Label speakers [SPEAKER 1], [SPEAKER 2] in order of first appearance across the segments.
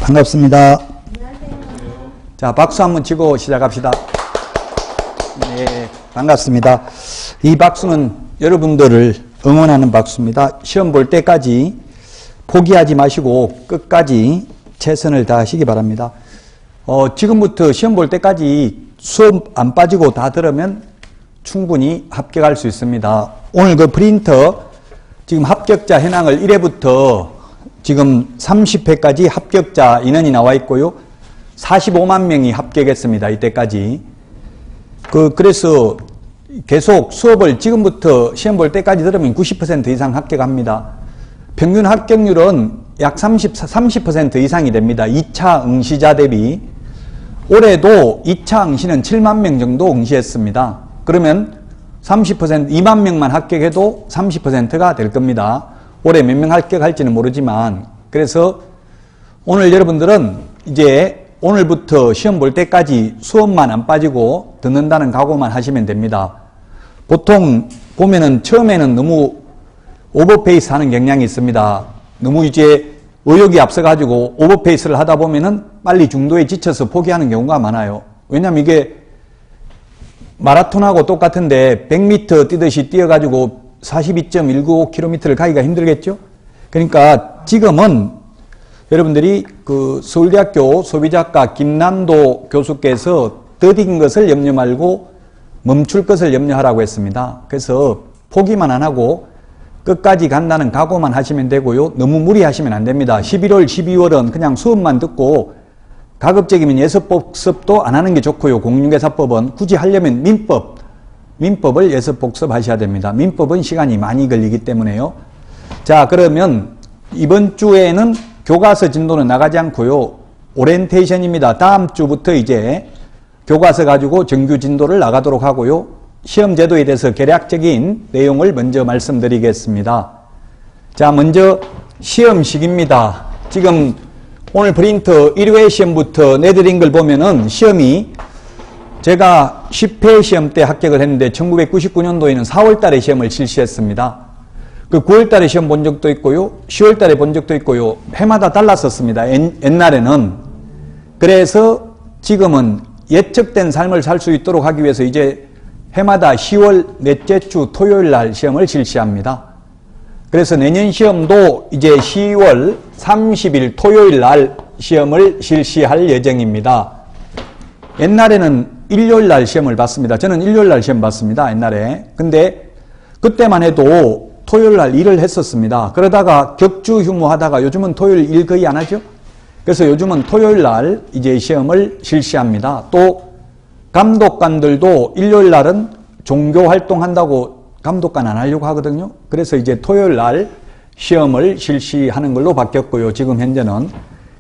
[SPEAKER 1] 반갑습니다.
[SPEAKER 2] 안녕하세요.
[SPEAKER 1] 자, 박수 한번 치고 시작합시다. 네, 반갑습니다. 이 박수는 여러분들을 응원하는 박수입니다. 시험 볼 때까지 포기하지 마시고 끝까지 최선을 다하시기 바랍니다. 지금부터 시험 볼 때까지 수업 안 빠지고 다 들으면 충분히 합격할 수 있습니다. 오늘 그 프린터 지금 합격자 현황을 1회부터 지금 30회까지 합격자 인원이 나와 있고요. 45만 명이 합격했습니다. 이때까지. 그래서 계속 수업을 지금부터 시험 볼 때까지 들으면 90% 이상 합격합니다. 평균 합격률은 약 30% 이상이 됩니다. 2차 응시자 대비. 올해도 2차 응시는 7만 명 정도 응시했습니다. 그러면 30%, 2만 명만 합격해도 30%가 될 겁니다. 올해 몇 명 합격할지는 모르지만, 그래서 오늘 여러분들은 이제 오늘부터 시험 볼 때까지 수업만 안 빠지고 듣는다는 각오만 하시면 됩니다. 보통 보면은 처음에는 너무 오버페이스 하는 경향이 있습니다. 너무 이제 의욕이 앞서가지고 오버페이스를 하다 보면은 빨리 중도에 지쳐서 포기하는 경우가 많아요. 왜냐면 이게 마라톤하고 똑같은데 100m 뛰듯이 뛰어가지고 42.195km를 가기가 힘들겠죠? 그러니까 지금은 여러분들이 그 서울대학교 소비자과 김남도 교수께서 더딘 것을 염려 말고 멈출 것을 염려하라고 했습니다. 그래서 포기만 안 하고 끝까지 간다는 각오만 하시면 되고요. 너무 무리하시면 안 됩니다. 11월, 12월은 그냥 수업만 듣고 가급적이면 예습복습도 안 하는 게 좋고요. 공인중개사법은 굳이 하려면 민법을 예습복습 하셔야 됩니다. 민법은 시간이 많이 걸리기 때문에요. 자, 그러면 이번 주에는 교과서 진도는 나가지 않고요. 오리엔테이션입니다. 다음 주부터 이제 교과서 가지고 정규 진도를 나가도록 하고요. 시험 제도에 대해서 개략적인 내용을 먼저 말씀드리겠습니다. 자, 먼저 시험식입니다. 지금 오늘 프린터 1회 시험부터 내드린 걸 보면은 시험이 제가 10회 시험 때 합격을 했는데 1999년도에는 4월 달에 시험을 실시했습니다. 그 9월 달에 시험 본 적도 있고요. 10월 달에 본 적도 있고요. 해마다 달랐었습니다. 옛날에는. 그래서 지금은 예측된 삶을 살 수 있도록 하기 위해서 이제 해마다 10월 넷째 주 토요일 날 시험을 실시합니다. 그래서 내년 시험도 이제 10월 30일 토요일 날 시험을 실시할 예정입니다. 옛날에는 일요일 날 시험을 봤습니다. 저는 일요일 날 시험 봤습니다. 옛날에. 근데 그때만 해도 토요일 날 일을 했었습니다. 그러다가 격주 휴무하다가 요즘은 토요일 일 거의 안 하죠? 그래서 요즘은 토요일 날 이제 시험을 실시합니다. 또 감독관들도 일요일 날은 종교 활동한다고 감독관 안 하려고 하거든요. 그래서 이제 토요일 날 시험을 실시하는 걸로 바뀌었고요. 지금 현재는.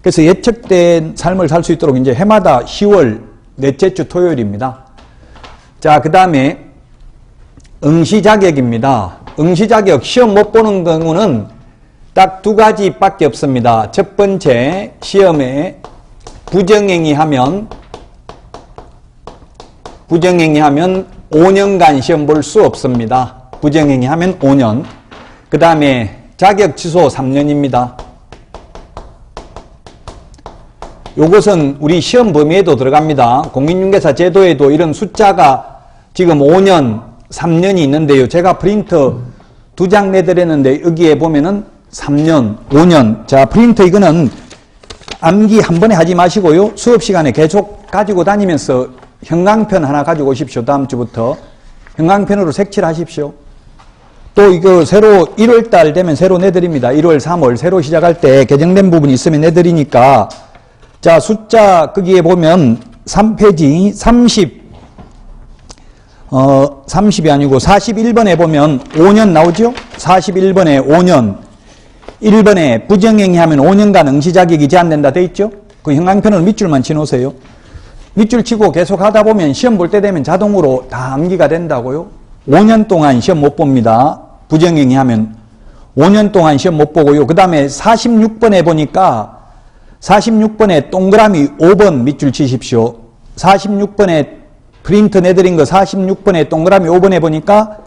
[SPEAKER 1] 그래서 예측된 삶을 살 수 있도록 이제 해마다 10월 넷째 주 토요일입니다. 자, 그 다음에 응시 자격입니다. 응시 자격 시험 못 보는 경우는 딱 두 가지밖에 없습니다. 첫 번째, 시험에 부정행위하면 5년간 시험 볼 수 없습니다. 부정행위하면 5년. 그 다음에 자격 취소 3년입니다. 요것은 우리 시험 범위에도 들어갑니다. 공인중개사 제도에도 이런 숫자가 지금 5년, 3년이 있는데요. 제가 프린터 2장 내드렸는데 여기에 보면은 3년, 5년. 자, 프린터 이거는 암기 한 번에 하지 마시고요. 수업 시간에 계속 가지고 다니면서 형광펜 하나 가지고 오십시오. 다음 주부터. 형광펜으로 색칠 하십시오. 또 이거 새로 1월 달 되면 새로 내드립니다. 1월, 3월 새로 시작할 때 개정된 부분이 있으면 내드리니까. 자, 숫자 거기에 보면 3페이지 30이 아니고 41번에 보면 5년 나오죠? 41번에 5년. 1번에 부정행위하면 5년간 응시 자격이 제한된다 돼 있죠? 그 형광펜으로 밑줄만 치놓으세요. 밑줄 치고 계속 하다 보면 시험 볼 때 되면 자동으로 다 암기가 된다고요. 5년 동안 시험 못 봅니다. 부정행위하면 5년 동안 시험 못 보고요. 그 다음에 46번에 보니까 46번에 동그라미 5번 밑줄 치십시오. 46번에 프린트 내드린 거 46번에 동그라미 5번에 보니까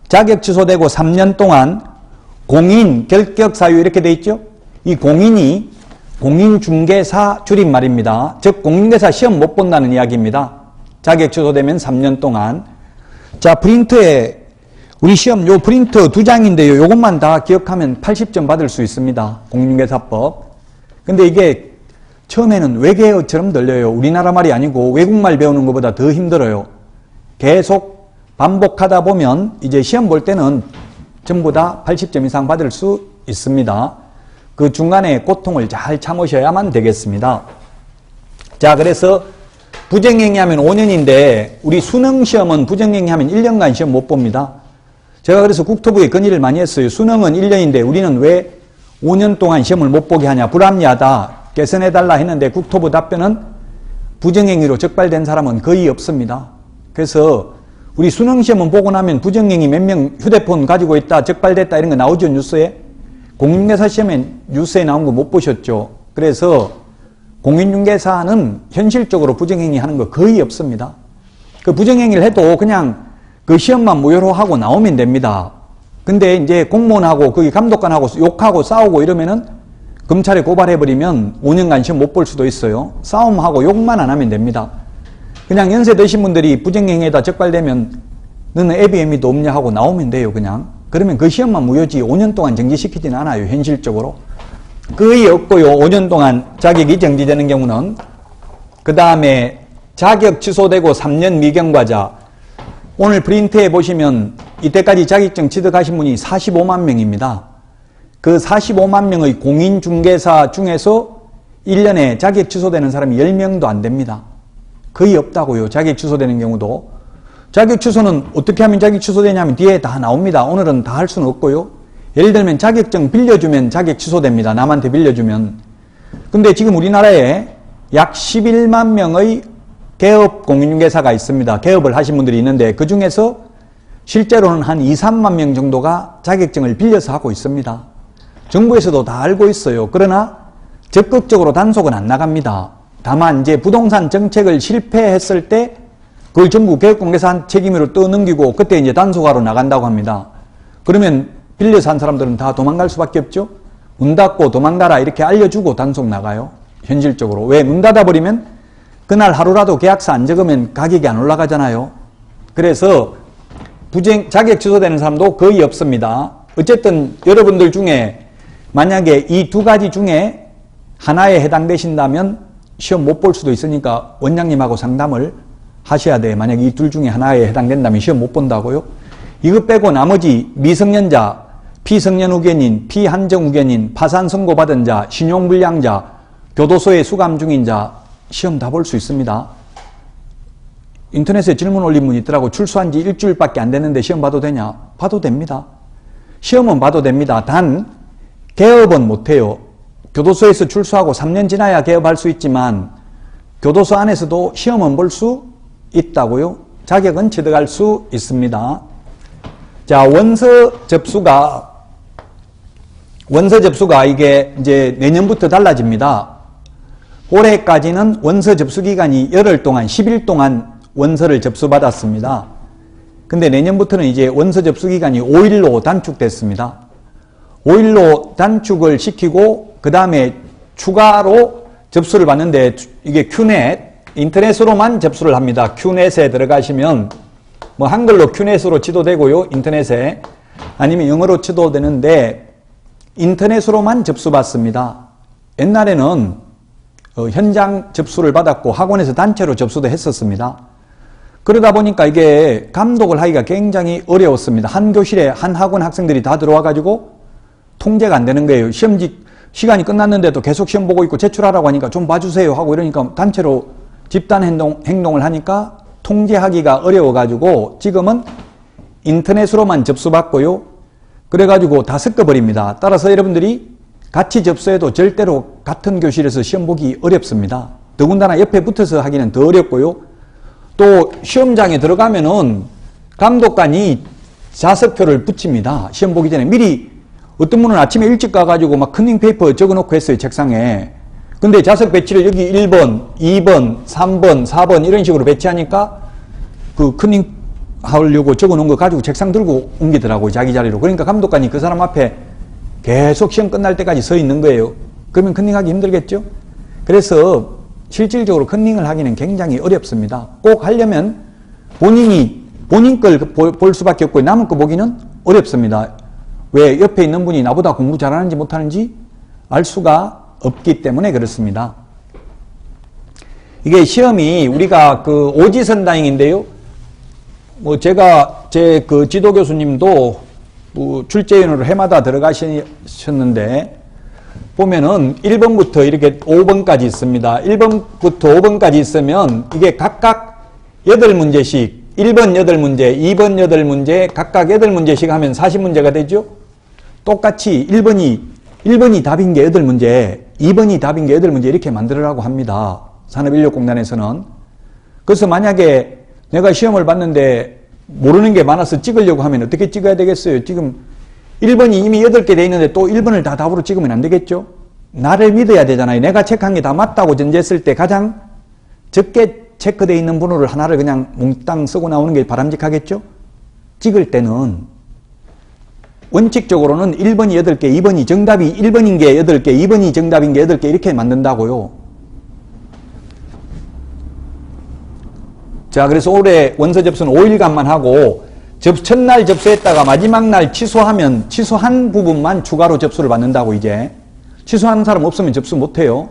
[SPEAKER 1] 자격 취소되고 3년 동안 공인, 결격 사유 이렇게 돼 있죠? 이 공인이 공인중개사 줄임말입니다. 즉 공인중개사 시험 못 본다는 이야기입니다. 자격 취소되면 3년 동안. 자, 프린트에 우리 시험 요 프린트 2장인데요. 요것만 다 기억하면 80점 받을 수 있습니다. 공인중개사법. 근데 이게 처음에는 외계어처럼 들려요. 우리나라 말이 아니고 외국말 배우는 것보다 더 힘들어요. 계속 반복하다 보면 이제 시험 볼 때는 전부 다 80점 이상 받을 수 있습니다. 그 중간에 고통을 잘 참으셔야만 되겠습니다. 자, 그래서 부정행위 하면 5년인데 우리 수능시험은 부정행위 하면 1년간 시험 못 봅니다. 제가 그래서 국토부에 건의를 많이 했어요. 수능은 1년인데 우리는 왜 5년 동안 시험을 못 보게 하냐. 불합리하다. 개선해달라 했는데 국토부 답변은 부정행위로 적발된 사람은 거의 없습니다. 그래서 우리 수능시험은 보고 나면 부정행위 몇 명 휴대폰 가지고 있다, 적발됐다 이런 거 나오죠, 뉴스에. 공인중개사 시험엔 뉴스에 나온 거 못 보셨죠. 그래서 공인중개사는 현실적으로 부정행위 하는 거 거의 없습니다. 그 부정행위를 해도 그냥 그 시험만 무효로 하고 나오면 됩니다. 근데 이제 공무원하고 거기 감독관하고 욕하고 싸우고 이러면은 검찰에 고발해버리면 5년간 시험 못 볼 수도 있어요. 싸움하고 욕만 안 하면 됩니다. 그냥 연세 드신 분들이 부정행위에다 적발되면 너는 애비애미도 없냐 하고 나오면 돼요, 그냥. 그러면 그 시험만 무효지 5년 동안 정지시키지는 않아요, 현실적으로. 거의 없고요, 5년 동안 자격이 정지되는 경우는. 그 다음에 자격 취소되고 3년 미경과자. 오늘 프린트에 보시면 이때까지 자격증 취득하신 분이 45만 명입니다. 그 45만 명의 공인중개사 중에서 1년에 자격 취소되는 사람이 10명도 안 됩니다. 거의 없다고요. 자격 취소되는 경우도. 자격 취소는 어떻게 하면 자격 취소되냐면 뒤에 다 나옵니다. 오늘은 다 할 수는 없고요. 예를 들면 자격증 빌려주면 자격 취소됩니다. 남한테 빌려주면. 근데 지금 우리나라에 약 11만 명의 개업 공인중개사가 있습니다. 개업을 하신 분들이 있는데 그 중에서 실제로는 한 2, 3만 명 정도가 자격증을 빌려서 하고 있습니다. 정부에서도 다 알고 있어요. 그러나 적극적으로 단속은 안 나갑니다. 다만 이제 부동산 정책을 실패했을 때 그걸 전부 개업공개사 책임으로 떠넘기고 그때 이제 단속하러 나간다고 합니다. 그러면 빌려서 한 사람들은 다 도망갈 수밖에 없죠. 문 닫고 도망가라 이렇게 알려주고 단속 나가요. 현실적으로. 왜? 문 닫아버리면 그날 하루라도 계약서 안 적으면 가격이 안 올라가잖아요. 그래서 자격 취소되는 사람도 거의 없습니다. 어쨌든 여러분들 중에 만약에 이 두 가지 중에 하나에 해당되신다면 시험 못 볼 수도 있으니까 원장님하고 상담을 하셔야 돼요. 만약에 이 둘 중에 하나에 해당된다면 시험 못 본다고요? 이것 빼고 나머지 미성년자, 피성년 후견인, 피한정 후견인, 파산 선고받은 자, 신용불량자, 교도소에 수감 중인 자 시험 다 볼 수 있습니다. 인터넷에 질문 올린 분 있더라고. 출소한 지 일주일밖에 안 됐는데 시험 봐도 되냐? 봐도 됩니다. 시험은 봐도 됩니다. 단 개업은 못해요. 교도소에서 출소하고 3년 지나야 개업할 수 있지만 교도소 안에서도 시험은 볼 수 있다고요. 자격은 취득할 수 있습니다. 자, 원서 접수가 이게 이제 내년부터 달라집니다. 올해까지는 원서 접수 기간이 열흘 동안 10일 동안 원서를 접수받았습니다. 근데 내년부터는 이제 원서 접수 기간이 5일로 단축됐습니다. 5일로 단축을 시키고 그 다음에 추가로 접수를 받는데 이게 큐넷, 인터넷으로만 접수를 합니다. 큐넷에 들어가시면 뭐 한글로 큐넷으로 치도 되고요. 인터넷에. 아니면 영어로 치도 되는데 인터넷으로만 접수받습니다. 옛날에는 현장 접수를 받았고 학원에서 단체로 접수도 했었습니다. 그러다 보니까 이게 감독을 하기가 굉장히 어려웠습니다. 한 교실에 한 학원 학생들이 다 들어와가지고 통제가 안 되는 거예요. 시간이 끝났는데도 계속 시험 보고 있고 제출하라고 하니까 좀 봐주세요 하고 이러니까 단체로 집단 행동을 하니까 통제하기가 어려워가지고 지금은 인터넷으로만 접수받고요. 그래가지고 다 섞어버립니다. 따라서 여러분들이 같이 접수해도 절대로 같은 교실에서 시험 보기 어렵습니다. 더군다나 옆에 붙어서 하기는 더 어렵고요. 또 시험장에 들어가면은 감독관이 자석표를 붙입니다. 시험 보기 전에 미리 어떤 분은 아침에 일찍 가가지고 막 커닝페이퍼 적어놓고 했어요, 책상에. 근데 자석 배치를 여기 1번, 2번, 3번, 4번 이런 식으로 배치하니까 그 커닝 하려고 적어놓은 거 가지고 책상 들고 옮기더라고요, 자기 자리로. 그러니까 감독관이 그 사람 앞에 계속 시험 끝날 때까지 서 있는 거예요. 그러면 컨닝하기 힘들겠죠? 그래서 실질적으로 컨닝을 하기는 굉장히 어렵습니다. 꼭 하려면 본인 걸 볼 수밖에 없고 남은 거 보기는 어렵습니다. 왜? 옆에 있는 분이 나보다 공부 잘하는지 못하는지 알 수가 없기 때문에 그렇습니다. 이게 시험이 우리가 그 오지선다행인데요. 뭐 제가 제 그 지도 교수님도 출제위원으로 해마다 들어가셨는데 보면은 1번부터 이렇게 5번까지 있습니다. 1번부터 5번까지 있으면 이게 각각 8문제씩 1번 8문제, 2번 8문제, 각각 8문제씩 하면 40문제가 되죠? 똑같이 1번이 답인 게 8문제, 2번이 답인 게 8문제 이렇게 만들으라고 합니다. 산업인력공단에서는. 그래서 만약에 내가 시험을 봤는데 모르는 게 많아서 찍으려고 하면 어떻게 찍어야 되겠어요? 지금 1번이 이미 8개 돼 있는데 또 1번을 다 답으로 찍으면 안 되겠죠? 나를 믿어야 되잖아요. 내가 체크한 게 다 맞다고 전제했을 때 가장 적게 체크되어 있는 번호를 하나를 그냥 몽땅 쓰고 나오는 게 바람직하겠죠? 찍을 때는 원칙적으로는 1번이 8개, 2번이 정답이 1번인 게 8개, 2번이 정답인 게 8개 이렇게 만든다고요. 자, 그래서 올해 원서 접수는 5일간만 하고 첫날 접수했다가 마지막 날 취소하면 취소한 부분만 추가로 접수를 받는다고 이제. 취소하는 사람 없으면 접수 못해요.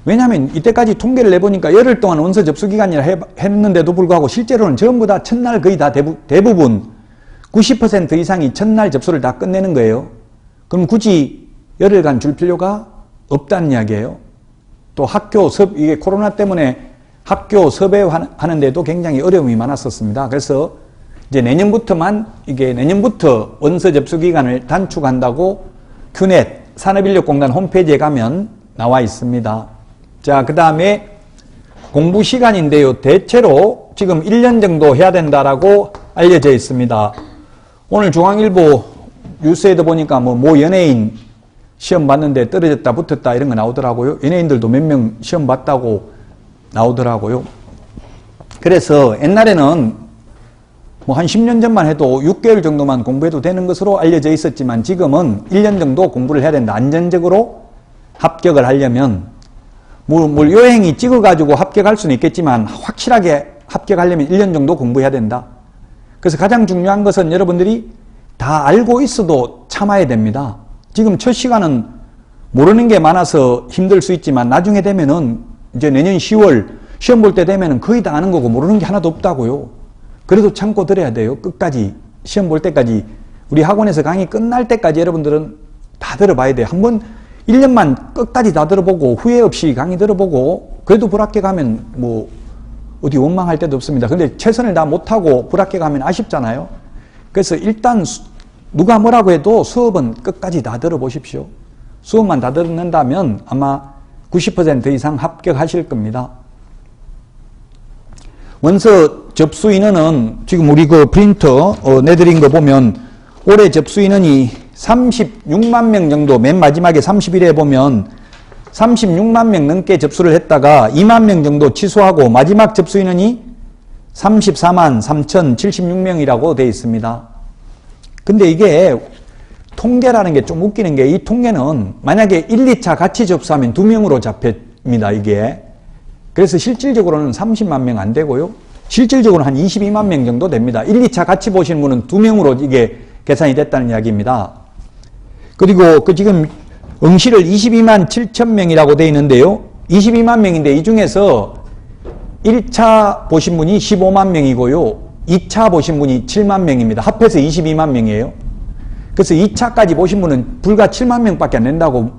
[SPEAKER 1] 왜냐하면 이때까지 통계를 내보니까 열흘 동안 원서 접수 기간이라 했는데도 불구하고 실제로는 전부 다 첫날 거의 다 대부분 90% 이상이 첫날 접수를 다 끝내는 거예요. 그럼 굳이 열흘간 줄 필요가 없다는 이야기예요. 또 학교 이게 코로나 때문에 학교 섭외하는데도 굉장히 어려움이 많았었습니다. 그래서 이제 내년부터 원서 접수 기간을 단축한다고 큐넷 산업인력공단 홈페이지에 가면 나와 있습니다. 자, 그 다음에 공부 시간인데요. 대체로 지금 1년 정도 해야 된다라고 알려져 있습니다. 오늘 중앙일보 뉴스에도 보니까 뭐 연예인 시험 봤는데 떨어졌다 붙었다 이런 거 나오더라고요. 연예인들도 몇 명 시험 봤다고 나오더라고요. 그래서 옛날에는 뭐 한 10년 전만 해도 6개월 정도만 공부해도 되는 것으로 알려져 있었지만 지금은 1년 정도 공부를 해야 된다. 안전적으로 합격을 하려면 뭘 요행이 찍어가지고 합격할 수는 있겠지만 확실하게 합격하려면 1년 정도 공부해야 된다. 그래서 가장 중요한 것은 여러분들이 다 알고 있어도 참아야 됩니다. 지금 첫 시간은 모르는 게 많아서 힘들 수 있지만 나중에 되면은 이제 내년 10월 시험 볼 때 되면은 거의 다 아는 거고 모르는 게 하나도 없다고요. 그래도 참고 들어야 돼요. 끝까지 시험 볼 때까지 우리 학원에서 강의 끝날 때까지 여러분들은 다 들어봐야 돼요. 한번 1년만 끝까지 다 들어보고 후회 없이 강의 들어보고 그래도 불합격하면 뭐 어디 원망할 데도 없습니다. 근데 최선을 다 못하고 불합격하면 아쉽잖아요. 그래서 일단 누가 뭐라고 해도 수업은 끝까지 다 들어보십시오. 수업만 다 듣는다면 아마 90% 이상 합격하실 겁니다. 원서 접수 인원은 지금 우리 그 프린터 내드린 거 보면 올해 접수 인원이 36만 명 정도 맨 마지막에 31회 보면 36만 명 넘게 접수를 했다가 2만 명 정도 취소하고 마지막 접수 인원이 34만 3,076명이라고 되어 있습니다. 근데 이게 통계라는 게 좀 웃기는 게 이 통계는 만약에 1, 2차 같이 접수하면 2명으로 잡힙니다. 이게. 그래서 실질적으로는 30만 명 안 되고요. 실질적으로는 한 22만 명 정도 됩니다. 1, 2차 같이 보신 분은 2명으로 이게 계산이 됐다는 이야기입니다. 그리고 그 지금 응시를 22만 7천 명이라고 되어 있는데요. 22만 명인데 이 중에서 1차 보신 분이 15만 명이고요. 2차 보신 분이 7만 명입니다. 합해서 22만 명이에요. 그래서 2차까지 보신 분은 불과 7만 명밖에 안 된다고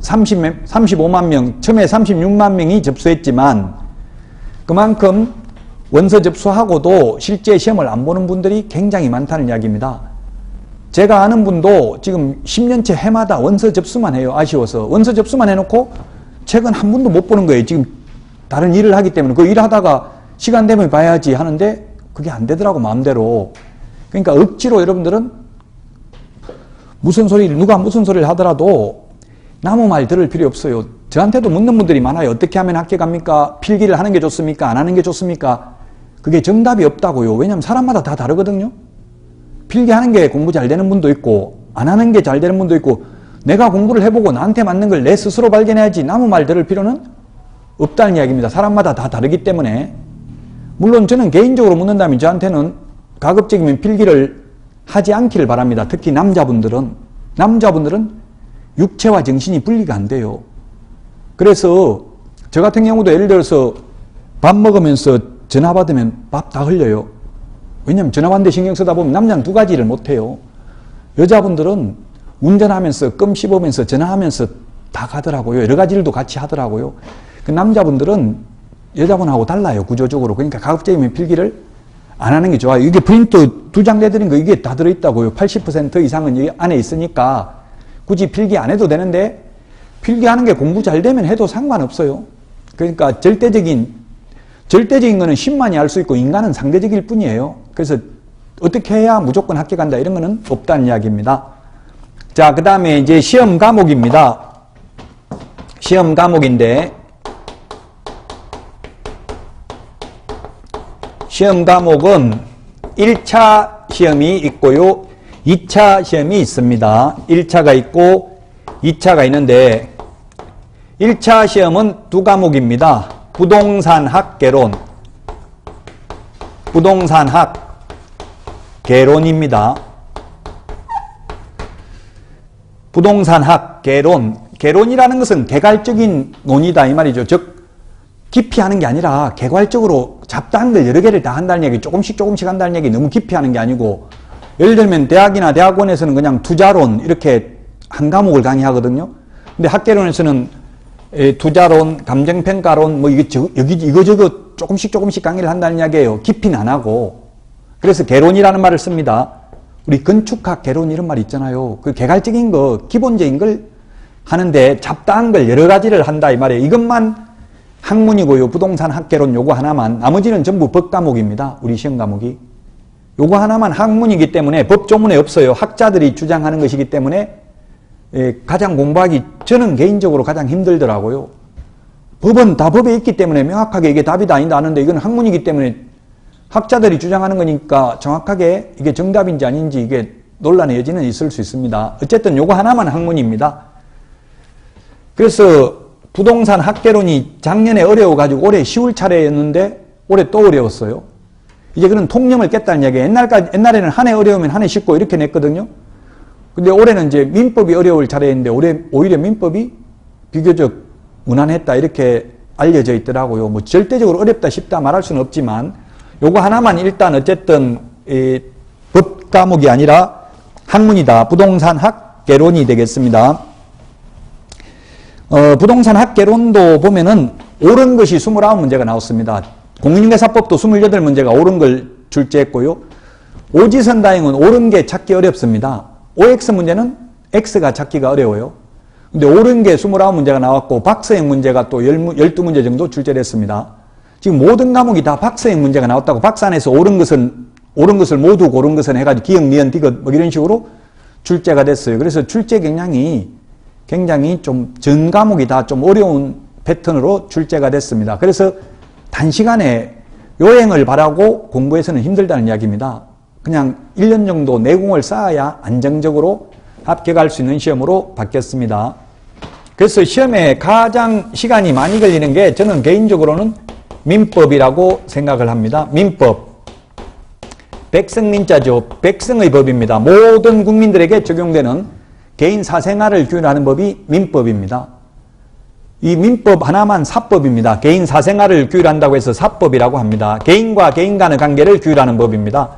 [SPEAKER 1] 35만 명, 처음에 36만 명이 접수했지만 그만큼 원서 접수하고도 실제 시험을 안 보는 분들이 굉장히 많다는 이야기입니다. 제가 아는 분도 지금 10년째 해마다 원서 접수만 해요. 아쉬워서. 원서 접수만 해놓고 책은 한 번도 못 보는 거예요. 지금 다른 일을 하기 때문에. 그 일하다가 시간 되면 봐야지 하는데 그게 안 되더라고 마음대로. 그러니까 억지로 여러분들은 누가 무슨 소리를 하더라도 남의 말 들을 필요 없어요. 저한테도 묻는 분들이 많아요. 어떻게 하면 합격합니까? 필기를 하는 게 좋습니까? 안 하는 게 좋습니까? 그게 정답이 없다고요. 왜냐하면 사람마다 다 다르거든요. 필기하는 게 공부 잘 되는 분도 있고 안 하는 게 잘 되는 분도 있고 내가 공부를 해보고 나한테 맞는 걸 내 스스로 발견해야지 남의 말 들을 필요는 없다는 이야기입니다. 사람마다 다 다르기 때문에. 물론 저는 개인적으로 묻는다면 저한테는 가급적이면 필기를 하지 않기를 바랍니다. 특히 남자분들은 육체와 정신이 분리가 안 돼요. 그래서 저 같은 경우도 예를 들어서 밥 먹으면서 전화 받으면 밥 다 흘려요. 왜냐하면 전화 받는데 신경 쓰다 보면 남자는 두 가지를 못해요. 여자분들은 운전하면서 껌 씹으면서 전화하면서 다 가더라고요. 여러 가지 일도 같이 하더라고요. 그 남자분들은 여자분하고 달라요. 구조적으로. 그러니까 가급적이면 필기를 안 하는 게 좋아요. 이게 프린트 2장 내드린 거 이게 다 들어있다고요. 80% 이상은 이 안에 있으니까 굳이 필기 안 해도 되는데 필기하는 게 공부 잘 되면 해도 상관없어요. 그러니까 절대적인 거는 신만이 할 수 있고 인간은 상대적일 뿐이에요. 그래서 어떻게 해야 무조건 합격한다 이런 거는 없다는 이야기입니다. 자, 그 다음에 이제 시험 과목입니다. 시험 과목인데 시험 과목은 1차 시험이 있고요. 2차 시험이 있습니다. 1차가 있고 2차가 있는데 1차 시험은 두 과목입니다. 부동산학 개론, 부동산학 개론입니다. 부동산학 개론, 개론이라는 것은 개괄적인 논의다 이 말이죠. 즉 깊이 하는 게 아니라 개괄적으로 잡다한 걸 여러 개를 다 한다는 얘기, 조금씩 한다는 얘기, 너무 깊이 하는 게 아니고, 예를 들면 대학이나 대학원에서는 그냥 투자론 이렇게 한 과목을 강의하거든요. 근데 학개론에서는 투자론, 감정평가론, 뭐 이거저거 조금씩 강의를 한다는 이야기예요. 깊이는 안 하고. 그래서 개론이라는 말을 씁니다. 우리 건축학 개론 이런 말 있잖아요. 그 개괄적인 거, 기본적인 걸 하는데 잡다한 걸 여러 가지를 한다 이 말이에요. 이것만 학문이고요. 부동산 학개론 요거 하나만. 나머지는 전부 법 과목입니다. 우리 시험 과목이. 요거 하나만 학문이기 때문에 법조문에 없어요. 학자들이 주장하는 것이기 때문에 가장 공부하기 저는 개인적으로 가장 힘들더라고요. 법은 다 법에 있기 때문에 명확하게 이게 답이다 아니다 하는데 이건 학문이기 때문에 학자들이 주장하는 거니까 정확하게 이게 정답인지 아닌지 이게 논란의 여지는 있을 수 있습니다. 어쨌든 요거 하나만 학문입니다. 그래서 부동산 학개론이 작년에 어려워가지고 올해 쉬울 차례였는데 올해 또 어려웠어요. 이제 그런 통념을 깼다는 이야기예요. 옛날에는 한 해 어려우면 한 해 쉽고 이렇게 냈거든요. 근데 올해는 이제 민법이 어려울 차례인데 올해 오히려 민법이 비교적 무난했다 이렇게 알려져 있더라고요. 뭐 절대적으로 어렵다 쉽다 말할 수는 없지만 요거 하나만 일단 어쨌든 법 과목이 아니라 학문이다. 부동산 학개론이 되겠습니다. 부동산 학개론도 보면은 옳은 것이 29문제가 나왔습니다. 공인중개사법도 28문제가 옳은 걸 출제했고요. 오지선다행은 옳은 게 찾기 어렵습니다. OX 문제는 X가 찾기가 어려워요. 근데 옳은 게 29문제가 나왔고 박서행 문제가 또 12문제 정도 출제됐습니다. 지금 모든 과목이 다 박서행 문제가 나왔다고 박사안에서 옳은 것을 모두 고른 것은 해가지고 기역, 니은, 디귿 뭐 이런 식으로 출제가 됐어요. 그래서 출제 경향이 굉장히 좀 전 과목이 다 좀 어려운 패턴으로 출제가 됐습니다. 그래서 단시간에 요행을 바라고 공부해서는 힘들다는 이야기입니다. 그냥 1년 정도 내공을 쌓아야 안정적으로 합격할 수 있는 시험으로 바뀌었습니다. 그래서 시험에 가장 시간이 많이 걸리는 게 저는 개인적으로는 민법이라고 생각을 합니다. 민법. 백성민자죠. 백성의 법입니다. 모든 국민들에게 적용되는 개인 사생활을 규율하는 법이 민법입니다. 이 민법 하나만 사법입니다. 개인 사생활을 규율한다고 해서 사법이라고 합니다. 개인과 개인 간의 관계를 규율하는 법입니다.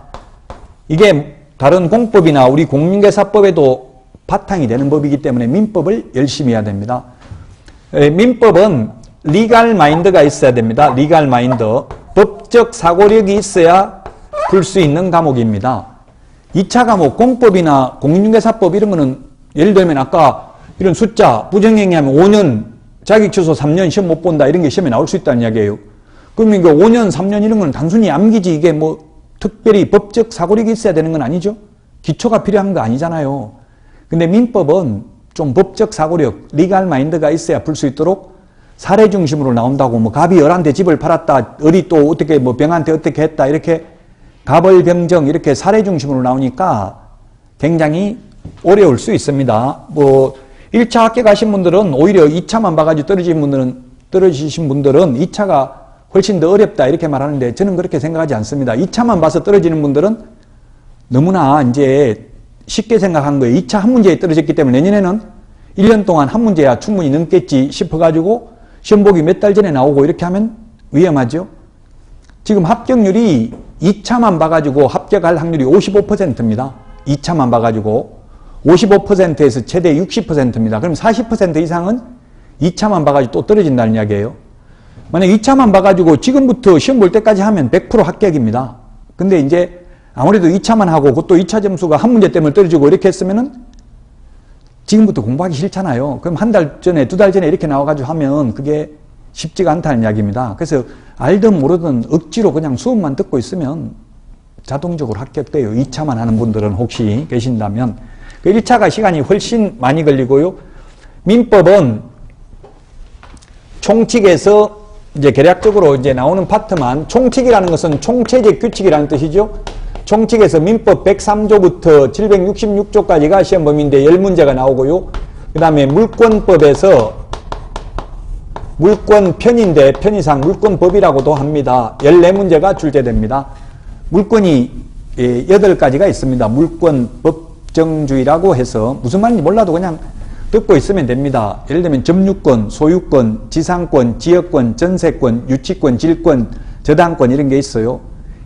[SPEAKER 1] 이게 다른 공법이나 우리 공인중개사법에도 바탕이 되는 법이기 때문에 민법을 열심히 해야 됩니다. 민법은 리갈 마인드가 있어야 됩니다. 리갈 마인드. 법적 사고력이 있어야 풀 수 있는 과목입니다. 2차 과목 공법이나 공인중개사법 이런 거는 예를 들면 아까 이런 숫자 부정행위하면 5년 자격 취소 3년 시험 못 본다 이런 게 시험에 나올 수 있다는 이야기예요. 그러면 이거 5년 3년 이런 건 단순히 암기지 이게 뭐 특별히 법적 사고력이 있어야 되는 건 아니죠. 기초가 필요한 거 아니잖아요. 근데 민법은 좀 법적 사고력, 리갈 마인드가 있어야 풀 수 있도록 사례 중심으로 나온다고 뭐 갑이 열한테 집을 팔았다, 을이 또 어떻게 뭐 병한테 어떻게 했다 이렇게 갑을병정 이렇게 사례 중심으로 나오니까 굉장히 어려울 수 있습니다. 뭐 1차 합격하신 분들은 오히려 2차만 봐가지고 떨어지신 분들은 2차가 훨씬 더 어렵다 이렇게 말하는데 저는 그렇게 생각하지 않습니다. 2차만 봐서 떨어지는 분들은 너무나 이제 쉽게 생각한 거예요. 2차 한 문제에 떨어졌기 때문에 내년에는 1년 동안 한 문제야 충분히 넘겠지 싶어가지고 시험 보기 몇 달 전에 나오고 이렇게 하면 위험하죠. 지금 합격률이 2차만 봐가지고 합격할 확률이 55%입니다. 2차만 봐가지고 55%에서 최대 60%입니다. 그럼 40% 이상은 2차만 봐가지고 또 떨어진다는 이야기예요. 만약 2차만 봐가지고 지금부터 시험 볼 때까지 하면 100% 합격입니다. 근데 이제 아무래도 2차만 하고 그것도 2차 점수가 한 문제 때문에 떨어지고 이렇게 했으면은 지금부터 공부하기 싫잖아요. 그럼 한 달 전에, 두 달 전에 이렇게 나와가지고 하면 그게 쉽지가 않다는 이야기입니다. 그래서 알든 모르든 억지로 그냥 수업만 듣고 있으면 자동적으로 합격돼요. 2차만 하는 분들은 혹시 계신다면. 1차가 시간이 훨씬 많이 걸리고요. 민법은 총칙에서 이제 개략적으로 이제 나오는 파트만, 총칙이라는 것은 총체적 규칙이라는 뜻이죠. 총칙에서 민법 103조부터 766조까지가 시험 범위인데 10문제가 나오고요. 그 다음에 물권법에서 물권 편인데 편의상 물권법이라고도 합니다. 14문제가 출제됩니다. 물권이 8가지가 있습니다. 물권 법정주의라고 해서 무슨 말인지 몰라도 그냥 듣고 있으면 됩니다. 예를 들면 점유권, 소유권, 지상권, 지역권, 전세권, 유치권, 질권, 저당권 이런 게 있어요.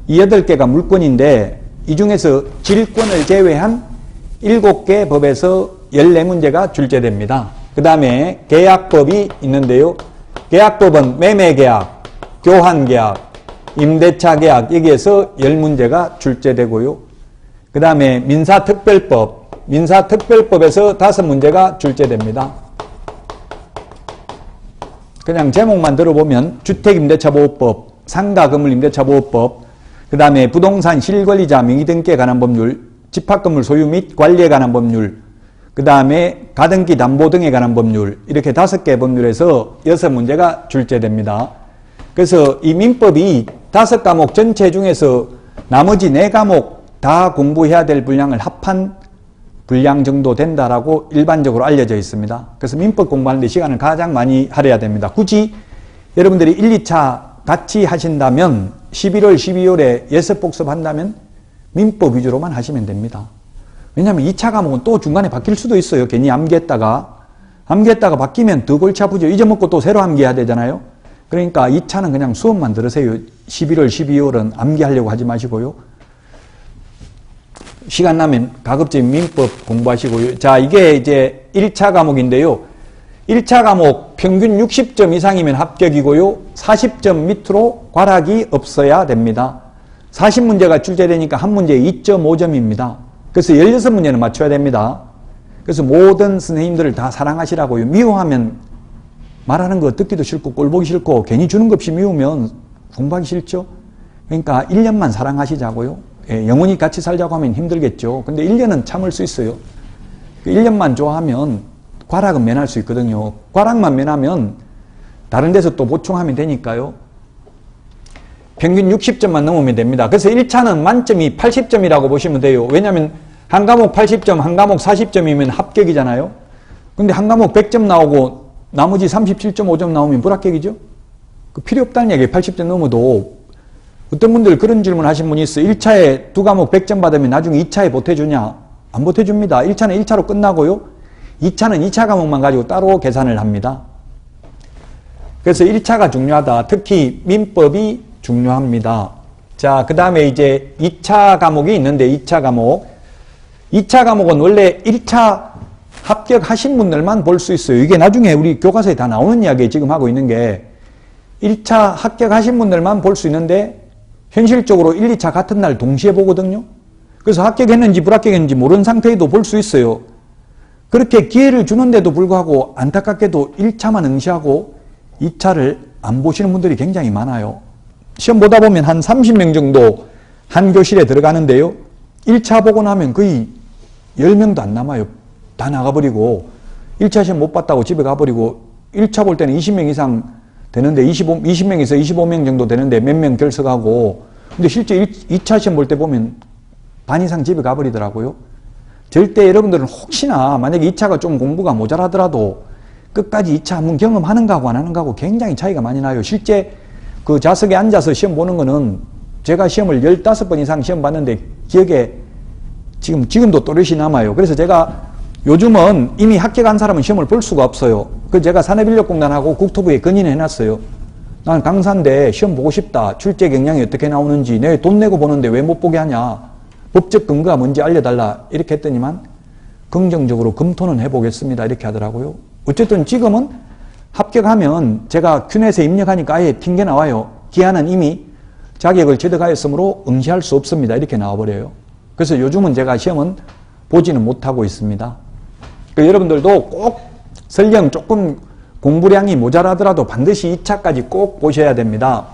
[SPEAKER 1] 이 8개가 물권인데 이 중에서 질권을 제외한 7개 법에서 14문제가 출제됩니다. 그 다음에 계약법이 있는데요. 계약법은 매매계약, 교환계약, 임대차계약 여기에서 10문제가 출제되고요. 그 다음에 민사특별법에서 5문제가 출제됩니다. 그냥 제목만 들어보면 주택임대차보호법, 상가건물임대차보호법, 그 다음에 부동산 실권리자 명의등기에 관한 법률, 집합건물 소유 및 관리에 관한 법률, 그 다음에 가등기 담보 등에 관한 법률 이렇게 5개 법률에서 6문제가 출제됩니다. 그래서 이 민법이 5과목 전체 중에서 나머지 4과목 다 공부해야 될 분량을 합한 분량 정도 된다라고 일반적으로 알려져 있습니다. 그래서 민법 공부하는데 시간을 가장 많이 할애해야 됩니다. 굳이 여러분들이 1, 2차 같이 하신다면 11월, 12월에 예습복습 한다면 민법 위주로만 하시면 됩니다. 왜냐하면 2차 과목은 또 중간에 바뀔 수도 있어요. 괜히 암기했다가 바뀌면 더 골치 아프죠. 잊어먹고 또 새로 암기해야 되잖아요. 그러니까 2차는 그냥 수업만 들으세요. 11월, 12월은 암기하려고 하지 마시고요. 시간 나면 가급적 민법 공부하시고요. 자, 이게 이제 1차 과목인데요. 1차 과목 평균 60점 이상이면 합격이고요. 40점 밑으로 과락이 없어야 됩니다. 40문제가 출제되니까 한 문제에 2.5점입니다. 그래서 16문제는 맞춰야 됩니다. 그래서 모든 선생님들을 다 사랑하시라고요. 미워하면 말하는 거 듣기도 싫고 꼴보기 싫고 괜히 주는 것 없이 미우면 공부하기 싫죠. 그러니까 1년만 사랑하시자고요. 예, 영원히 같이 살자고 하면 힘들겠죠. 근데 1년은 참을 수 있어요. 1년만 좋아하면 과락은 면할 수 있거든요. 과락만 면하면 다른 데서 또 보충하면 되니까요. 평균 60점만 넘으면 됩니다. 그래서 1차는 만점이 80점이라고 보시면 돼요. 왜냐하면 한 과목 80점, 한 과목 40점이면 합격이잖아요. 근데 한 과목 100점 나오고 나머지 37.5점 나오면 불합격이죠. 그 필요 없다는 얘기예요. 80점 넘어도. 어떤 분들 그런 질문 하신 분이 있어요. 1차에 두 과목 100점 받으면 나중에 2차에 보태주냐? 안 보태줍니다. 1차는 1차로 끝나고요. 2차는 2차 과목만 가지고 따로 계산을 합니다. 그래서 1차가 중요하다. 특히 민법이 중요합니다. 자, 그 다음에 이제 2차 과목이 있는데 2차 과목. 2차 과목은 원래 1차 합격하신 분들만 볼 수 있어요. 이게 나중에 우리 교과서에 다 나오는 이야기 지금 하고 있는 게 1차 합격하신 분들만 볼 수 있는데 현실적으로 1, 2차 같은 날 동시에 보거든요. 그래서 합격했는지 불합격했는지 모르는 상태에도 볼 수 있어요. 그렇게 기회를 주는데도 불구하고 안타깝게도 1차만 응시하고 2차를 안 보시는 분들이 굉장히 많아요. 시험 보다 보면 한 30명 정도 한 교실에 들어가는데요. 1차 보고 나면 거의 10명도 안 남아요. 다 나가버리고 1차 시험 못 봤다고 집에 가버리고 1차 볼 때는 20명 이상 되는데 20명에서 25명 정도 되는데 몇 명 결석하고 근데 실제 2차 시험 볼 때 보면 반 이상 집에 가버리더라고요. 절대 여러분들은 혹시나 만약에 2차가 좀 공부가 모자라더라도 끝까지 2차 한번 경험하는 거하고 안 하는 거하고 굉장히 차이가 많이 나요. 실제 그 좌석에 앉아서 시험 보는 거는 제가 시험을 15번 이상 시험 봤는데 기억에 지금도 또렷이 남아요. 그래서 제가 요즘은 이미 합격한 사람은 시험을 볼 수가 없어요. 그래서 제가 산업인력공단하고 국토부에 건의를 해놨어요. 난 강사인데 시험 보고 싶다. 출제 경향이 어떻게 나오는지 내 돈 내고 보는데 왜 못 보게 하냐. 법적 근거가 뭔지 알려달라. 이렇게 했더니만 긍정적으로 검토는 해보겠습니다. 이렇게 하더라고요. 어쨌든 지금은 합격하면 제가 큐넷에 입력하니까 아예 튕겨 나와요. 기한은 이미 자격을 취득하였으므로 응시할 수 없습니다. 이렇게 나와버려요. 그래서 요즘은 제가 시험은 보지는 못하고 있습니다. 여러분들도 꼭 설령 조금 공부량이 모자라더라도 반드시 2차까지 꼭 보셔야 됩니다.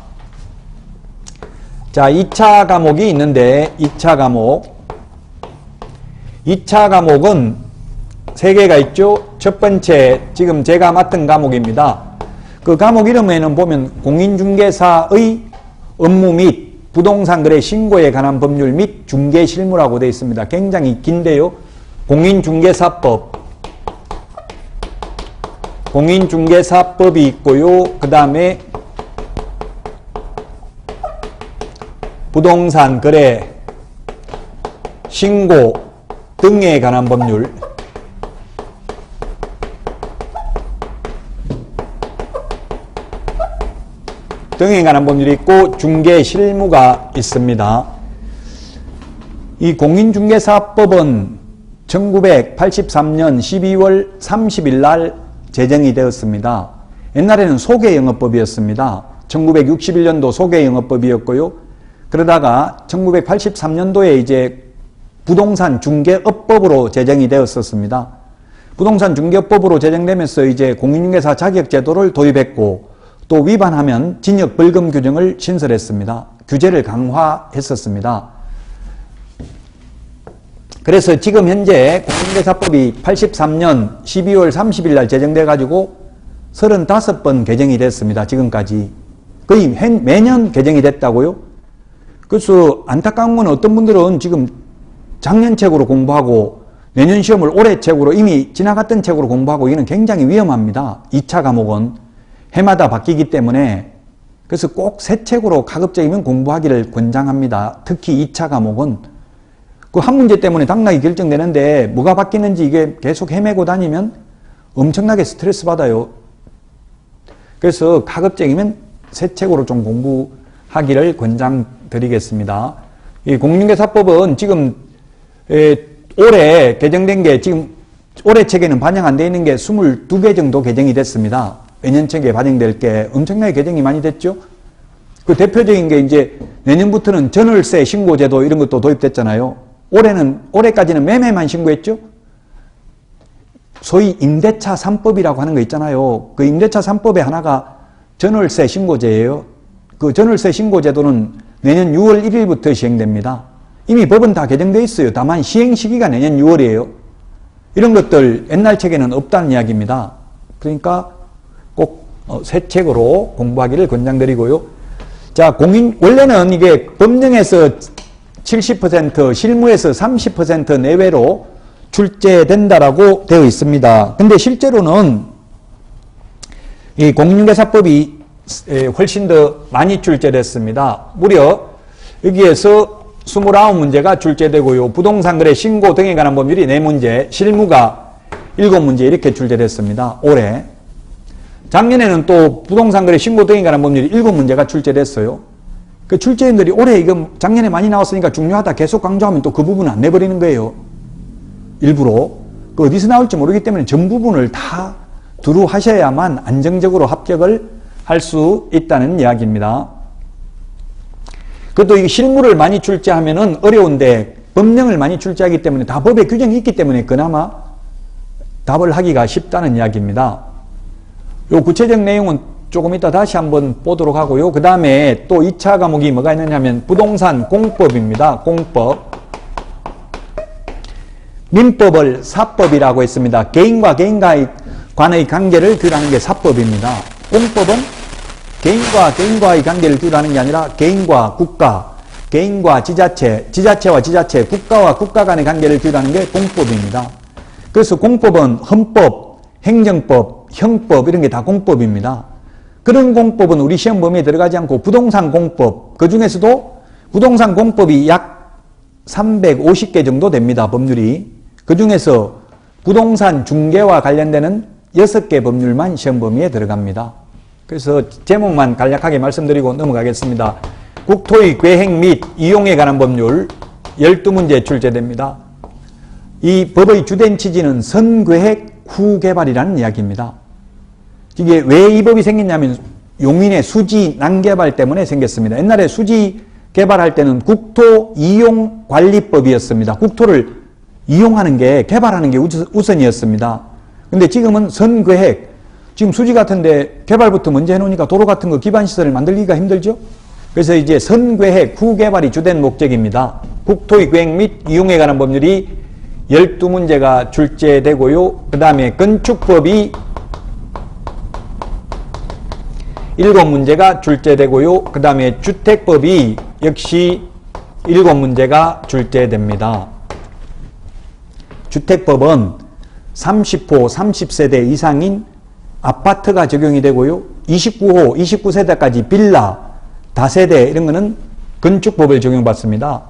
[SPEAKER 1] 자, 2차 과목이 있는데 2차 과목은 3개가 있죠. 첫 번째 지금 제가 맡은 과목입니다. 그 과목 이름에는 보면 공인중개사의 업무 및 부동산 거래 신고에 관한 법률 및 중개 실무라고 되어 있습니다. 굉장히 긴데요. 공인중개사법이 있고요. 그 다음에 부동산 거래 신고 등에 관한 법률 등에 관한 법률이 있고 중개 실무가 있습니다. 이 공인중개사법은 1983년 12월 30일 날 제정이 되었습니다. 옛날에는 소개영업법이었습니다. 1961년도 소개영업법이었고요. 그러다가 1983년도에 이제 부동산 중개업법으로 제정이 되었었습니다. 부동산 중개업법으로 제정되면서 이제 공인중개사 자격제도를 도입했고 또 위반하면 징역 벌금 규정을 신설했습니다. 규제를 강화했었습니다. 그래서 지금 현재 공인중개사법이 83년 12월 30일 날 제정돼 가지고 35번 개정이 됐습니다. 지금까지. 거의 매년 개정이 됐다고요. 그래서 안타까운 건 어떤 분들은 지금 작년 책으로 공부하고 내년 시험을 올해 책으로 이미 지나갔던 책으로 공부하고 이는 굉장히 위험합니다. 2차 과목은 해마다 바뀌기 때문에 그래서 꼭 새 책으로 가급적이면 공부하기를 권장합니다. 특히 2차 과목은 그 한 문제 때문에 당락이 결정되는데 뭐가 바뀌는지 이게 계속 헤매고 다니면 엄청나게 스트레스 받아요. 그래서 가급적이면 새 책으로 좀 공부하기를 권장드리겠습니다. 이 공인중개사법은 지금 올해 개정된 게 지금 올해 책에는 반영 안 되어 있는 게 22개 정도 개정이 됐습니다. 내년 책에 반영될 게 엄청나게 개정이 많이 됐죠. 그 대표적인 게 이제 내년부터는 전월세 신고제도 이런 것도 도입됐잖아요. 올해까지는 매매만 신고했죠. 소위 임대차 3법이라고 하는 거 있잖아요. 그 임대차 3법의 하나가 전월세 신고제예요. 그 전월세 신고제도는 내년 6월 1일부터 시행됩니다. 이미 법은 다 개정되어 있어요. 다만 시행 시기가 내년 6월이에요. 이런 것들 옛날 책에는 없다는 이야기입니다. 그러니까 꼭 새 책으로 공부하기를 권장드리고요. 자, 원래는 이게 법령에서 70%, 실무에서 30% 내외로 출제된다라고 되어 있습니다. 근데 실제로는 이 공인중개사법이 훨씬 더 많이 출제됐습니다. 무려 여기에서 29문제가 출제되고요. 부동산 거래 신고 등에 관한 법률이 4문제, 실무가 7문제 이렇게 출제됐습니다. 올해. 작년에는 또 부동산 거래 신고 등에 관한 법률이 7문제가 출제됐어요. 그 출제인들이 올해 이거 작년에 많이 나왔으니까 중요하다 계속 강조하면 또 그 부분은 안 내버리는 거예요. 일부러. 그 어디서 나올지 모르기 때문에 전 부분을 다 두루 하셔야만 안정적으로 합격을 할 수 있다는 이야기입니다. 그래도 이 실무를 많이 출제하면은 어려운데 법령을 많이 출제하기 때문에 다 법에 규정이 있기 때문에 그나마 답을 하기가 쉽다는 이야기입니다. 요 구체적 내용은 조금 이따 다시 한번 보도록 하고요. 그 다음에 또 2차 과목이 뭐가 있느냐 하면 부동산 공법입니다. 공법. 민법을 사법이라고 했습니다. 개인과 간의 관계를 규율하는 게 사법입니다. 공법은 개인과 개인과의 관계를 규율하는 게 아니라 개인과 국가, 개인과 지자체, 지자체와 지자체, 국가와 국가 간의 관계를 규율하는 게 공법입니다. 그래서 공법은 헌법, 행정법, 형법 이런 게 다 공법입니다. 그런 공법은 우리 시험 범위에 들어가지 않고 부동산 공법, 그 중에서도 부동산 공법이 약 350개 정도 됩니다. 법률이. 그 중에서 부동산 중개와 관련되는 6개 법률만 시험 범위에 들어갑니다. 그래서 제목만 간략하게 말씀드리고 넘어가겠습니다. 국토의 계획 및 이용에 관한 법률 12문제 출제됩니다. 이 법의 주된 취지는 선계획 후개발이라는 이야기입니다. 이게 왜 이 법이 생겼냐면 용인의 수지 난개발 때문에 생겼습니다. 옛날에 수지 개발할 때는 국토 이용 관리법이었습니다. 국토를 이용하는 게 개발하는 게 우선이었습니다. 근데 지금은 선계획, 지금 수지 같은데 개발부터 먼저 해놓으니까 도로 같은 거 기반시설을 만들기가 힘들죠? 그래서 이제 선계획 후개발이 주된 목적입니다. 국토의 계획 및 이용에 관한 법률이 12문제가 출제되고요. 그 다음에 건축법이 7문제가 출제되고요. 그 다음에 주택법이 역시 7문제가 출제됩니다. 주택법은 30호, 30세대 이상인 아파트가 적용이 되고요. 29호, 29세대까지 빌라, 다세대 이런 거는 건축법을 적용받습니다.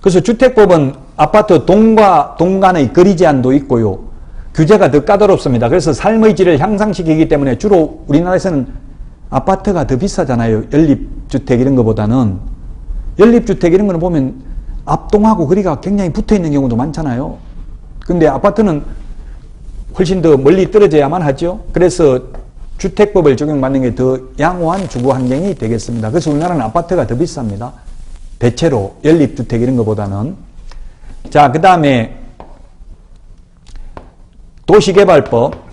[SPEAKER 1] 그래서 주택법은 아파트 동과 동 간의 거리 제한도 있고요. 규제가 더 까다롭습니다. 그래서 삶의 질을 향상시키기 때문에 주로 우리나라에서는 아파트가 더 비싸잖아요. 연립주택 이런 것보다는. 연립주택 이런 거는 보면 앞동하고 거리가 굉장히 붙어 있는 경우도 많잖아요. 근데 아파트는 훨씬 더 멀리 떨어져야만 하죠. 그래서 주택법을 적용받는 게 더 양호한 주거 환경이 되겠습니다. 그래서 우리나라는 아파트가 더 비쌉니다. 대체로 연립주택 이런 것보다는. 자, 그 다음에 도시개발법.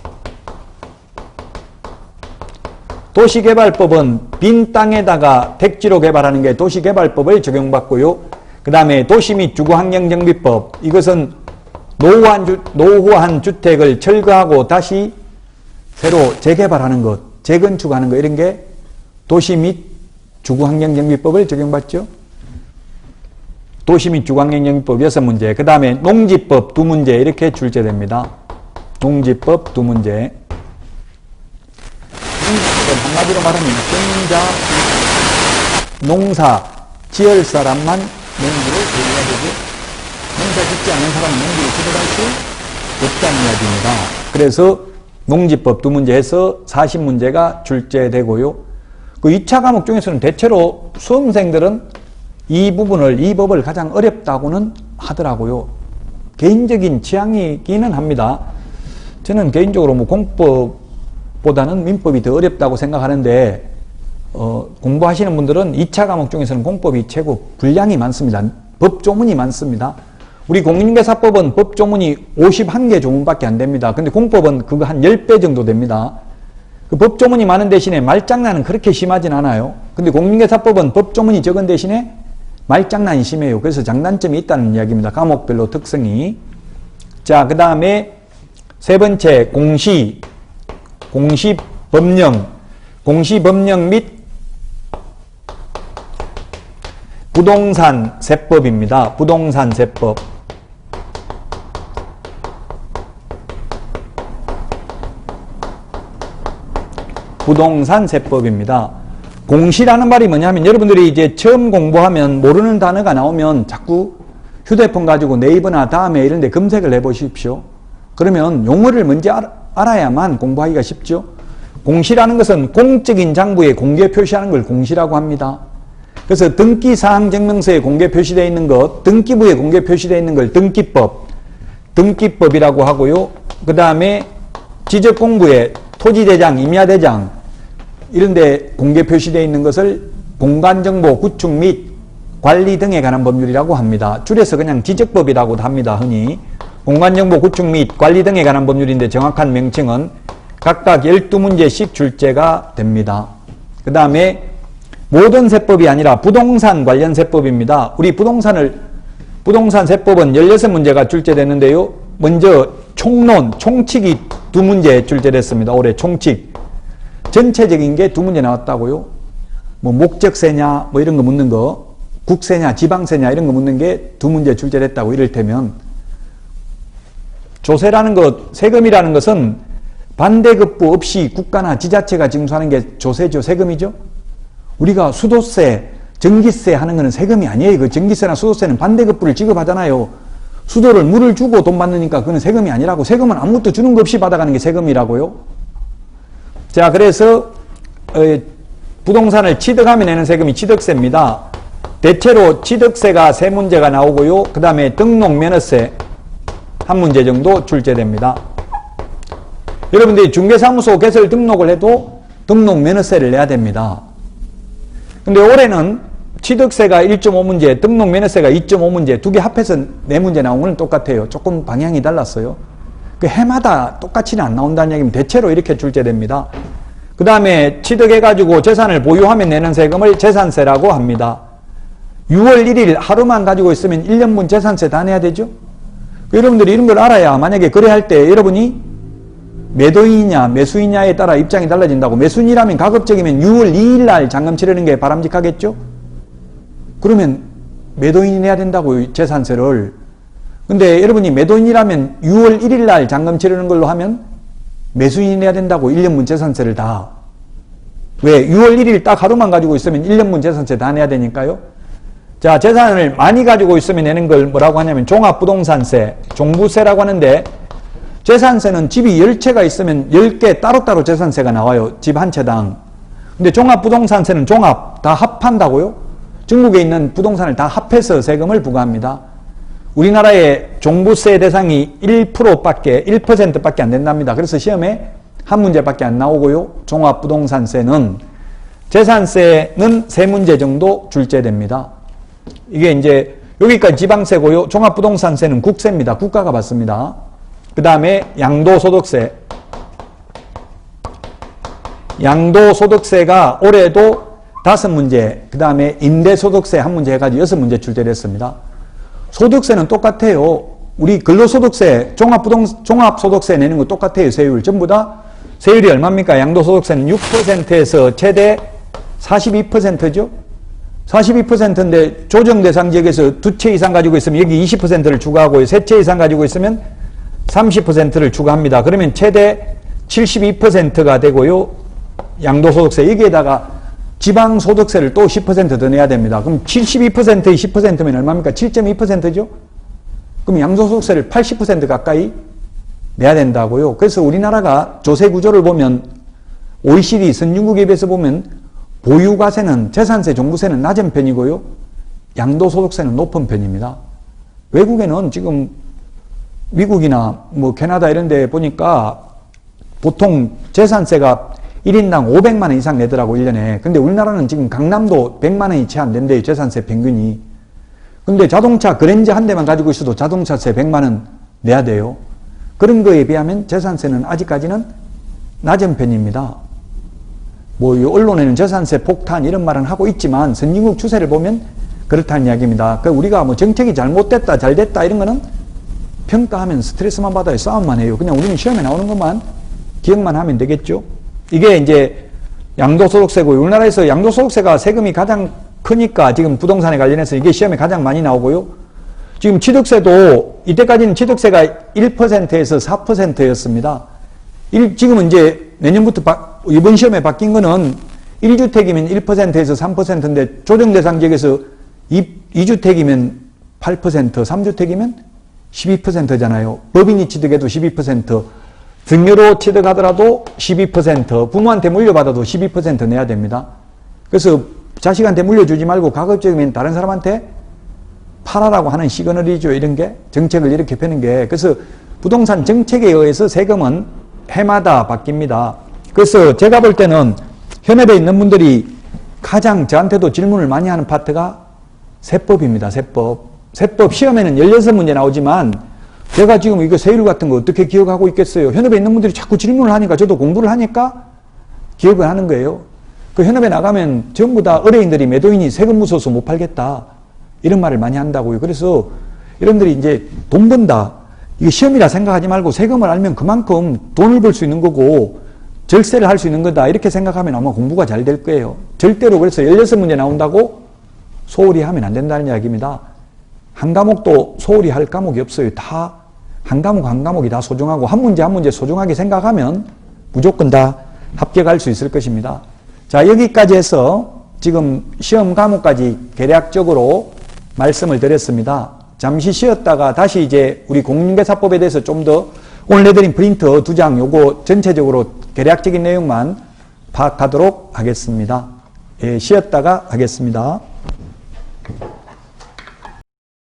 [SPEAKER 1] 도시개발법은 빈 땅에다가 택지로 개발하는 게 도시개발법을 적용받고요. 그 다음에 도시 및 주거환경정비법. 이것은 노후한 주택을 철거하고 다시 새로 재개발하는 것, 재건축하는 것 이런 게 도시 및 주거환경정비법을 적용받죠. 도시 및 주거환경정비법 6문제. 그 다음에 농지법 2문제 이렇게 출제됩니다. 농지법 2문제. 한마디로 말하면 농사 지을 사람만 농지를 소유해야 되고 농사 짓지 않은 사람은 농지를 지어갈 수 없다는 이야기입니다. 그래서 농지법 2문제 해서 40문제가 출제되고요. 그 2차 과목 중에서는 대체로 수험생들은 이 법을 가장 어렵다고는 하더라고요. 개인적인 취향이기는 합니다. 저는 개인적으로 공법보다는 민법이 더 어렵다고 생각하는데 공부하시는 분들은 2차 과목 중에서는 공법이 최고 분량이 많습니다. 법조문이 많습니다. 우리 공인중개사법은 법조문이 51개 조문밖에 안 됩니다. 근데 공법은 그거 한 10배 정도 됩니다. 그 법조문이 많은 대신에 말장난은 그렇게 심하진 않아요. 근데 공인중개사법은 법조문이 적은 대신에 말장난이 심해요. 그래서 장단점이 있다는 이야기입니다. 과목별로 특성이. 자, 그 다음에 세 번째 공시법령 및 부동산세법입니다. 부동산세법. 부동산세법입니다. 공시라는 말이 뭐냐면 여러분들이 이제 처음 공부하면 모르는 단어가 나오면 자꾸 휴대폰 가지고 네이버나 다음에 이런 데 검색을 해 보십시오. 그러면 용어를 먼저 알아야만 공부하기가 쉽죠. 공시라는 것은 공적인 장부에 공개 표시하는 걸 공시라고 합니다. 그래서 등기사항증명서에 공개 표시되어 있는 것, 등기부에 공개 표시되어 있는 걸 등기법이라고 하고요. 그 다음에 지적공부에 토지대장, 임야대장 이런 데 공개 표시되어 있는 것을 공간정보 구축 및 관리 등에 관한 법률이라고 합니다. 줄여서 그냥 지적법이라고도 합니다. 흔히. 공간정보 구축 및 관리 등에 관한 법률인데 정확한 명칭은 각각 12문제씩 출제가 됩니다. 그 다음에 모든 세법이 아니라 부동산 관련 세법입니다. 우리 부동산 세법은 16문제가 출제됐는데요. 먼저 총칙이 2문제 출제됐습니다. 올해 총칙. 전체적인 게 2문제 나왔다고요. 뭐 목적세냐 뭐 이런 거 묻는 거. 국세냐 지방세냐 이런 거 묻는 게 두 문제 출제됐다고 이를테면, 조세라는 것, 세금이라는 것은 반대급부 없이 국가나 지자체가 징수하는 게 조세죠. 세금이죠. 우리가 수도세, 전기세 하는 거는 세금이 아니에요. 그 전기세나 수도세는 반대급부를 지급하잖아요. 수도를 물을 주고 돈 받으니까 그건 세금이 아니라고. 세금은 아무것도 주는 거 없이 받아가는 게 세금이라고요. 자, 그래서 부동산을 취득하면 내는 세금이 취득세입니다. 대체로 취득세가 세 문제가 나오고요. 그 다음에 등록면허세 한 문제 정도 출제됩니다. 여러분들이 중개사무소 개설 등록을 해도 등록면허세를 내야 됩니다. 근데 올해는 취득세가 1.5문제, 등록면허세가 2.5문제, 두 개 합해서 4문제 나온 건 똑같아요. 조금 방향이 달랐어요. 그 해마다 똑같이는 안 나온다는 얘기면 대체로 이렇게 출제됩니다. 그 다음에 취득해가지고 재산을 보유하면 내는 세금을 재산세라고 합니다. 6월 1일 하루만 가지고 있으면 1년분 재산세 다 내야 되죠? 여러분들이 이런 걸 알아야 만약에 거래할 때 여러분이 매도인이냐 매수인이냐에 따라 입장이 달라진다고. 매수인이라면 가급적이면 6월 2일 날 잔금 치르는 게 바람직하겠죠? 그러면 매도인이 내야 된다고 재산세를. 근데 여러분이 매도인이라면 6월 1일 날 잔금 치르는 걸로 하면 매수인이 내야 된다고 1년분 재산세를 다. 왜? 6월 1일 딱 하루만 가지고 있으면 1년분 재산세 다 내야 되니까요. 자, 재산을 많이 가지고 있으면 내는 걸 뭐라고 하냐면 종합부동산세, 종부세라고 하는데, 재산세는 집이 10채가 있으면 10개 따로따로 재산세가 나와요. 집 한 채당. 근데 종합부동산세는 종합 다 합한다고요? 중국에 있는 부동산을 다 합해서 세금을 부과합니다. 우리나라의 종부세 대상이 1%밖에 안 된답니다. 그래서 시험에 한 문제밖에 안 나오고요. 종합부동산세는, 재산세는 3문제 정도 출제됩니다. 이게 이제 여기까지 지방세고요. 종합부동산세는 국세입니다. 국가가 받습니다. 그 다음에 양도소득세. 양도소득세가 올해도 5문제, 그 다음에 임대소득세 한 문제 해가지고 6문제 출제됐습니다. 소득세는 똑같아요. 우리 근로소득세, 종합소득세 내는 거 똑같아요. 세율. 전부 다 세율이 얼마입니까? 양도소득세는 6%에서 최대 42%죠? 42%인데 조정 대상 지역에서 2채 이상 가지고 있으면 여기 20%를 추가하고요. 3채 이상 가지고 있으면 30%를 추가합니다. 그러면 최대 72%가 되고요. 양도소득세. 여기에다가 지방소득세를 또 10% 더 내야 됩니다. 그럼 72%의 10%면 얼마입니까? 7.2%죠? 그럼 양도소득세를 80% 가까이 내야 된다고요. 그래서 우리나라가 조세 구조를 보면 OECD 선진국에 비해서 보면 보유과세는, 재산세, 종부세는 낮은 편이고요. 양도소득세는 높은 편입니다. 외국에는 지금 미국이나 뭐 캐나다 이런 데 보니까 보통 재산세가 1인당 500만 원 이상 내더라고, 1년에. 근데 우리나라는 지금 강남도 100만 원이 채 안 된대요, 재산세 평균이. 근데 자동차 그랜저 한 대만 가지고 있어도 자동차세 100만 원 내야 돼요. 그런 거에 비하면 재산세는 아직까지는 낮은 편입니다. 뭐 언론에는 재산세 폭탄 이런 말은 하고 있지만 선진국 추세를 보면 그렇다는 이야기입니다. 그러니까 우리가 뭐 정책이 잘못됐다 잘됐다 이런 거는 평가하면 스트레스만 받아요. 싸움만 해요. 그냥 우리는 시험에 나오는 것만 기억만 하면 되겠죠. 이게 이제 양도소득세고, 우리나라에서 양도소득세가 세금이 가장 크니까 지금 부동산에 관련해서 이게 시험에 가장 많이 나오고요. 지금 취득세도 이때까지는 취득세가 1%에서 4%였습니다. 지금은 이제 내년부터 이번 시험에 바뀐 거는 1주택이면 1%에서 3%인데 조정 대상 지역에서 2주택이면 8%, 3주택이면 12%잖아요. 법인이 취득해도 12%, 등유로 취득하더라도 12%, 부모한테 물려받아도 12% 내야 됩니다. 그래서 자식한테 물려주지 말고 가급적이면 다른 사람한테 팔아라고 하는 시그널이죠. 이런 게 정책을 이렇게 펴는 게. 그래서 부동산 정책에 의해서 세금은 해마다 바뀝니다. 그래서 제가 볼 때는 현업에 있는 분들이 가장 저한테도 질문을 많이 하는 파트가 세법입니다. 세법. 세법 시험에는 16문제 나오지만 제가 지금 이거 세율 같은 거 어떻게 기억하고 있겠어요? 현업에 있는 분들이 자꾸 질문을 하니까 저도 공부를 하니까 기억을 하는 거예요. 그 현업에 나가면 전부 다 의뢰인들이 매도인이 세금 무서워서 못 팔겠다 이런 말을 많이 한다고요. 그래서 여러분들이 이제 돈 번다. 이거 시험이라 생각하지 말고 세금을 알면 그만큼 돈을 벌 수 있는 거고 절세를 할 수 있는 거다. 이렇게 생각하면 아마 공부가 잘 될 거예요. 절대로 그래서 16문제 나온다고 소홀히 하면 안 된다는 이야기입니다. 한 과목도 소홀히 할 과목이 없어요. 다 한 과목 한 과목이 다 소중하고 한 문제 한 문제 소중하게 생각하면 무조건 다 합격할 수 있을 것입니다. 자, 여기까지 해서 지금 시험 과목까지 개략적으로 말씀을 드렸습니다. 잠시 쉬었다가 다시 이제 우리 공인중개사법에 대해서 좀 더 오늘 내드린 프린트 2장 요거 전체적으로 개략적인 내용만 파악하도록 하겠습니다. 예, 쉬었다가 하겠습니다.